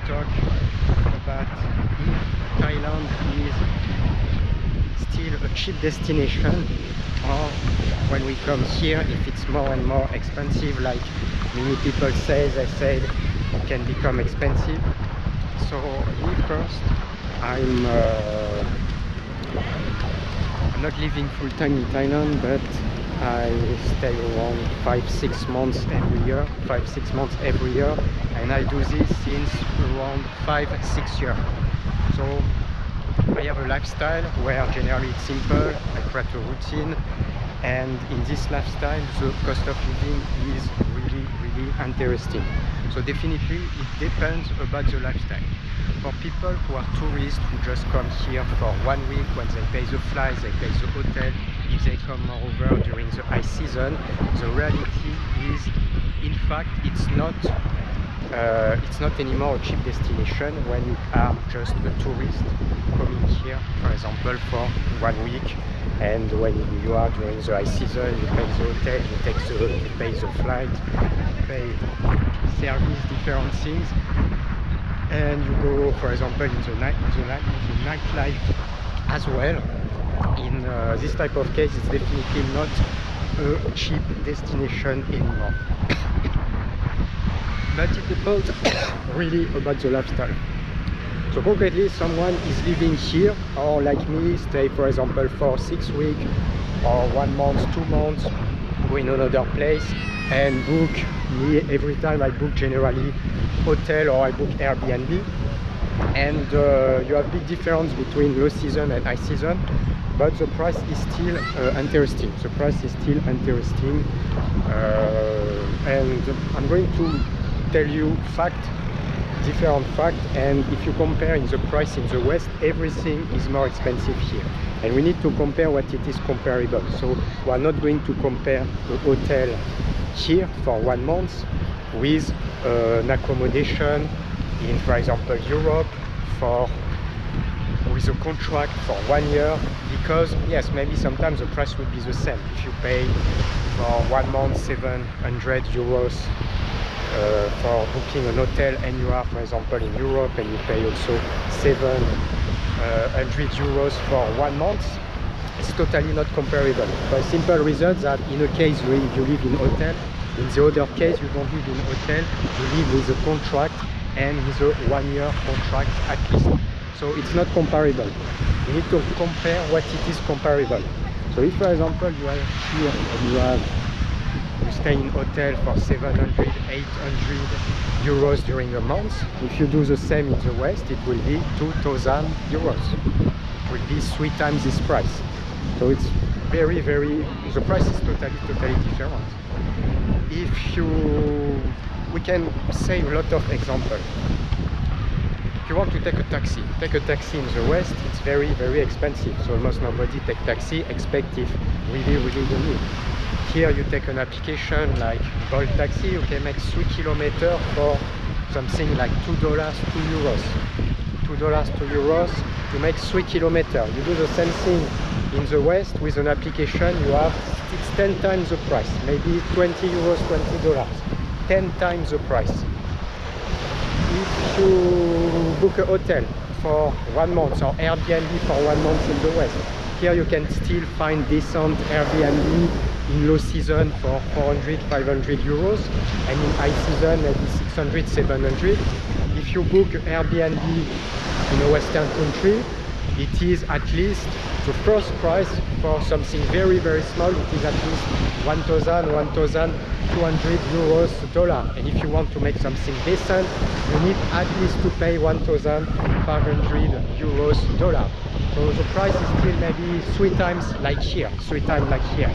talk about if Thailand is still a cheap destination, or when we come here, if it's more and more expensive, like many people say, they said it can become expensive. So me first, I'm not living full-time in Thailand, but I stay around 5-6 months every year, 5-6 months every year, and I do this since around 5-6 years. So I have a lifestyle where generally it's simple, I create a routine, and in this lifestyle the cost of living is really interesting. So definitely it depends about the lifestyle. For people who are tourists who just come here for 1 week, when they pay the flights, they pay the hotel, if they come over during the high season, the reality is, in fact, it's not anymore a cheap destination when you are just a tourist coming here, for example, for 1 week, and when you are during the high season, you pay the hotel, you pay the flight, you pay service, different things, and you go, for example, in the nightlife as well. In this type of case, it's definitely not a cheap destination anymore. But it depends really about the lifestyle. So concretely, someone is living here, or like me, stay for example for 6 weeks or 1 month, 2 months, go in another place and book. Me, every time I book generally hotel or I book Airbnb, and you have big difference between low season and high season, but the price is still interesting. The price is still interesting, and I'm going to tell you different fact, and if you compare in the price in the West, everything is more expensive here, and we need to compare what it is comparable. So we are not going to compare the hotel here for 1 month with an accommodation in, for example, Europe with a contract for 1 year, because yes, maybe sometimes the price will be the same. If you pay for 1 month 700 euros for booking an hotel, and you are, for example, in Europe, and you pay also 700 euros for 1 month, it's totally not comparable. For a simple reason that in a case you live in hotel, in the other case you don't live in hotel, you live with a contract, and with a 1 year contract at least. So it's not comparable. You need to compare what it is comparable. So if, for example, you are here and you stay in hotel for 700, 800 euros during a month, if you do the same in the West, it will be 2,000 euros. It will be 3 times this price. So it's very, the price is totally different. We can say a lot of examples. If you want to take a taxi in the West, it's very expensive. So almost nobody take taxi, except if really you need. Here you take an application like Bolt Taxi, you can make 3 kilometers for something like $2, 2 euros. $2, 2 euros to make 3 kilometers. You do the same thing in the West with an application, it's 10 times the price, maybe 20 euros, $20, 10 times the price. If you book a hotel for 1 month or Airbnb for 1 month in the West, here you can still find decent Airbnb in low season for 400, 500 euros, and in high season maybe 600, 700. If you book Airbnb in a Western country, it is at least the first price for something very small, it is at least 1,000, 1,200 euros dollar. And if you want to make something decent, you need at least to pay 1,500 euros dollar. So the price is still maybe 3 times like here, 3 times like here.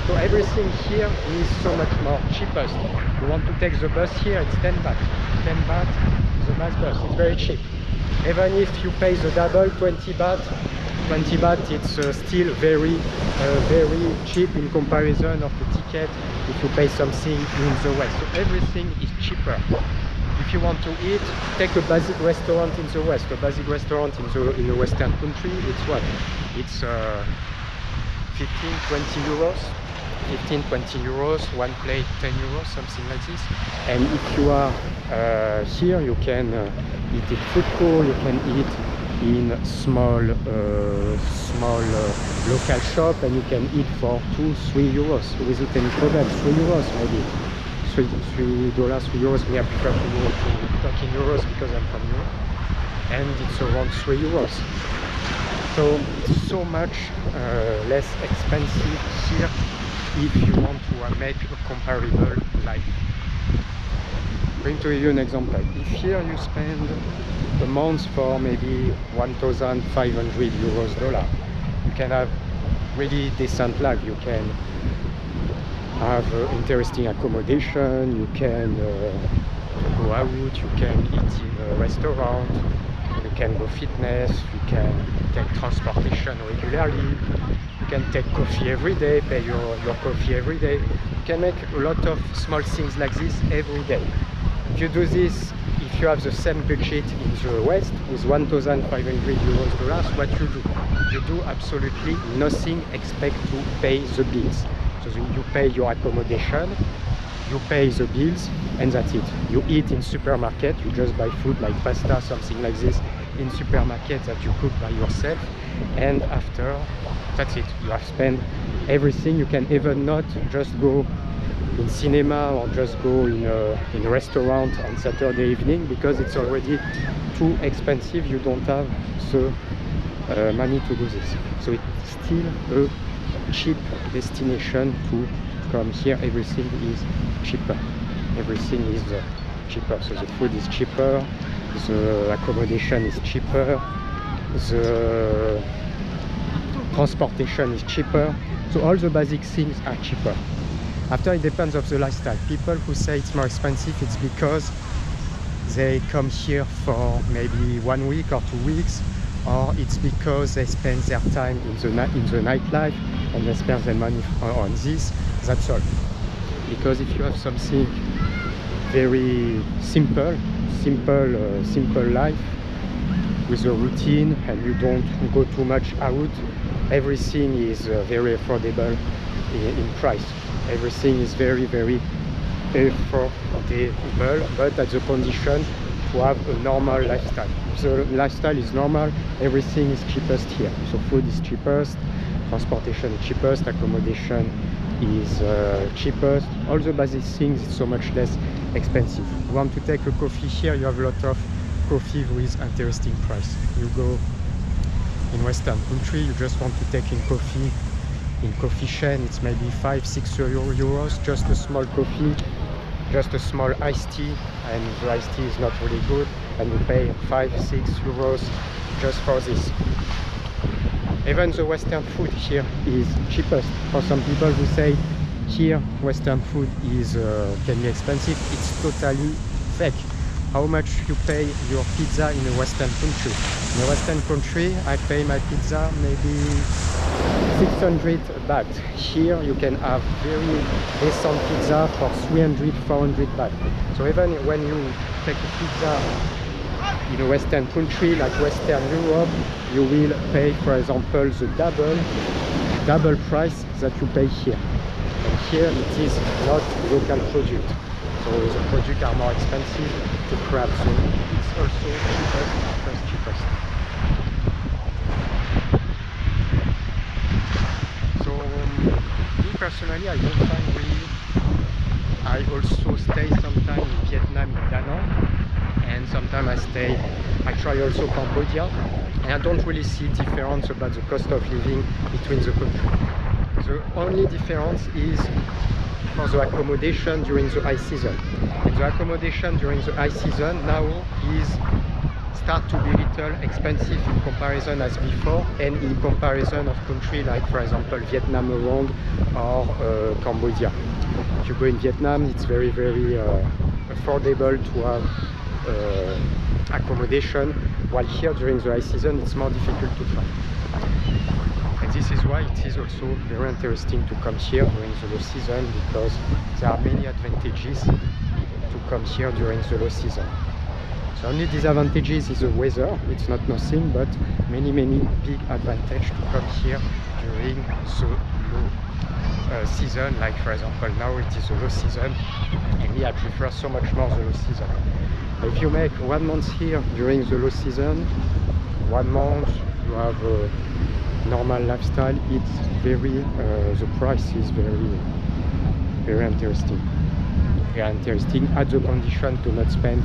So everything here is so much more cheapest. You want to take the bus here, it's 10 baht. 10 baht, the mass bus, it's very cheap. Even if you pay the double, 20 baht, it's still very cheap in comparison of the ticket if you pay something in the West. So everything is cheaper. If you want to eat, take a basic restaurant in the West. A basic restaurant in a Western country, it's what? It's 15-20 euros. 15-20 euros, 1 plate 10 euros, something like this. And if you are here, you can eat in food court, you can eat in small local shop, and you can eat for 2-3 euros without any problem. 3 euros maybe, $3, 3 euros. Me, I prefer to talk in euros because I'm from Europe, and it's around 3 euros. So it's so much less expensive here if you want to make a comparable life. I'm going to give you an example. If here you spend a month for maybe 1,500 euros dollar, you can have really decent life. You can have interesting accommodation, you can go out, you can eat in a restaurant, you can go fitness, you can take transportation regularly, you can take coffee every day, pay your coffee every day. You can make a lot of small things like this every day. If you do this, if you have the same budget in the West with 1,500 euros dollars, what you do? You do absolutely nothing except to pay the bills. So you pay your accommodation, you pay the bills, and that's it. You eat in supermarket, you just buy food like pasta, something like this, in supermarket that you cook by yourself, and after, that's it. You have spent everything. You can even not just go in cinema or just go in a restaurant on Saturday evening because it's already too expensive. You don't have the money to do this. So it's still a cheap destination to come here. Everything is cheaper. Everything is cheaper. So the food is cheaper, the accommodation is cheaper, the transportation is cheaper. So all the basic things are cheaper. After, it depends of the lifestyle. People who say it's more expensive, it's because they come here for maybe 1 week or 2 weeks, or it's because they spend their time in the nightlife and they spend their money on this. That's all. Because if you have something very simple life with a routine and you don't go too much out, everything is very affordable in price. Everything is very affordable, but at the condition to have a normal lifestyle. If the lifestyle is normal, everything is cheapest here. So food is cheapest, transportation is cheapest, accommodation is cheapest. All the basic things is so much less expensive. You want to take a coffee here, you have a lot of coffee with interesting price. You go in Western country, you just want to take in coffee in coffee chain, it's maybe 5-6 euros, just a small coffee, just a small iced tea, and the iced tea is not really good, and you pay 5-6 euros just for this. Even the Western food here is cheapest. For some people who say here Western food is can be expensive, it's totally fake. How much you pay your pizza in a Western country? In a Western country, I pay my pizza maybe 600 baht. Here you can have very decent pizza for 300-400 baht. So even when you take a pizza in a Western country like Western Europe, you will pay, for example, the double price that you pay here. And here it is not local product. So the products are more expensive to grab. So it's also cheapest. So me personally, I don't find really. I also stay sometime in Vietnam, in Da Nang, and sometimes I try also Cambodia, and I don't really see difference about the cost of living between the countries. The only difference is for the accommodation during the high season. And the accommodation during the high season now is start to be little expensive in comparison as before, and in comparison of country like, for example, Vietnam around or Cambodia. If you go in Vietnam, it's very affordable to have accommodation, while here during the high season it's more difficult to find. And this is why it is also very interesting to come here during the low season, because there are many advantages to come here during the low season. The only disadvantages is the weather. It's not nothing, but many big advantage to come here during the low season. Like, for example, now it is the low season, and me, I prefer so much more the low season. If you make 1 month here during the low season, 1 month you have a normal lifestyle, it's very the price is very interesting. Very interesting at the condition to not spend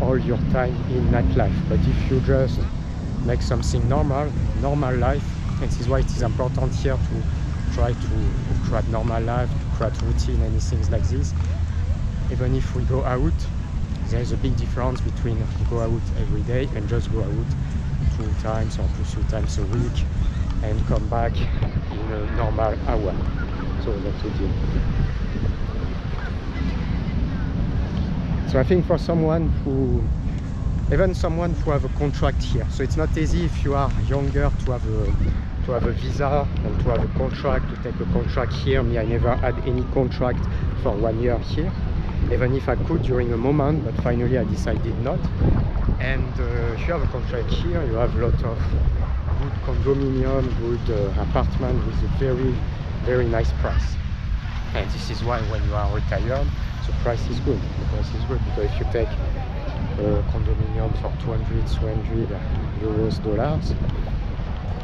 all your time in nightlife. But if you just make something normal life, this is why it is important here to try to create normal life, to create routine, and things like this. Even if we go out, there is a big difference between go out every day and just go out 2 times or 3 times a week and come back in a normal hour. So that's the deal. So I think for someone who, even someone who have a contract here, so it's not easy if you are younger to have a visa and to have a contract, to take a contract here. Me, I never had any contract for 1 year here, even if I could during a moment, but finally I decided not. And if you have a contract here, you have a lot of good condominium, good apartment with a very nice price. And this is why when you are retired, the price is good. The price is good because if you take a condominium for 200 euros, dollars,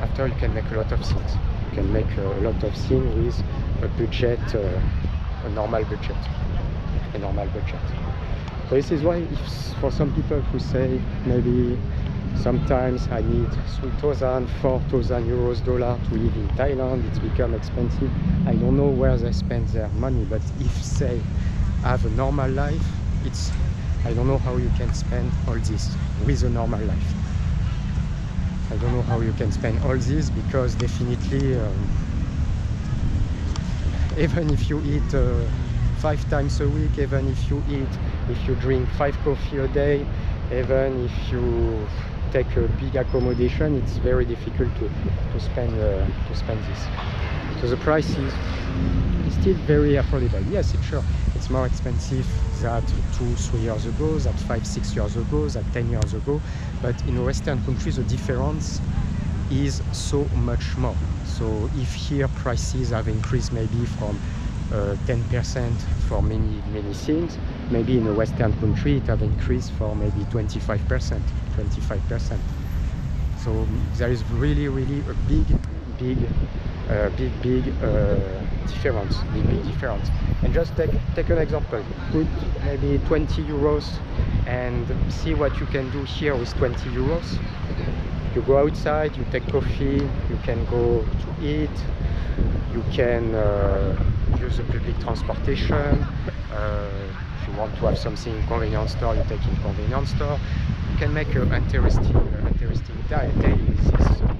after you can make a lot of things. You can make a lot of things with a budget, a normal budget. So this is why if for some people who say maybe sometimes I need 3,000, 4,000 euros, dollars to live in Thailand, it's become expensive. I don't know where they spend their money, but if they have a normal life, it's, I don't know how you can spend all this with a normal life. I don't know how you can spend all this because definitely even if you eat 5 times a week, even if you drink 5 coffee a day, even if you take a big accommodation, it's very difficult to spend this. So the price is still very affordable. Yes, it's sure it's more expensive than 2-3 years ago, than 5-6 years ago, than 10 years ago, but in Western countries the difference is so much more. So if here prices have increased maybe from 10% for many things, maybe in a Western country it have increased for maybe 25%. So there is really a big difference, big difference. And just take an example, put maybe 20 euros and see what you can do here with 20 euros. You go outside, you take coffee, you can go to eat, you can use the public transportation. If you want to have something in convenience store, you take in convenience store. You can make an interesting day with this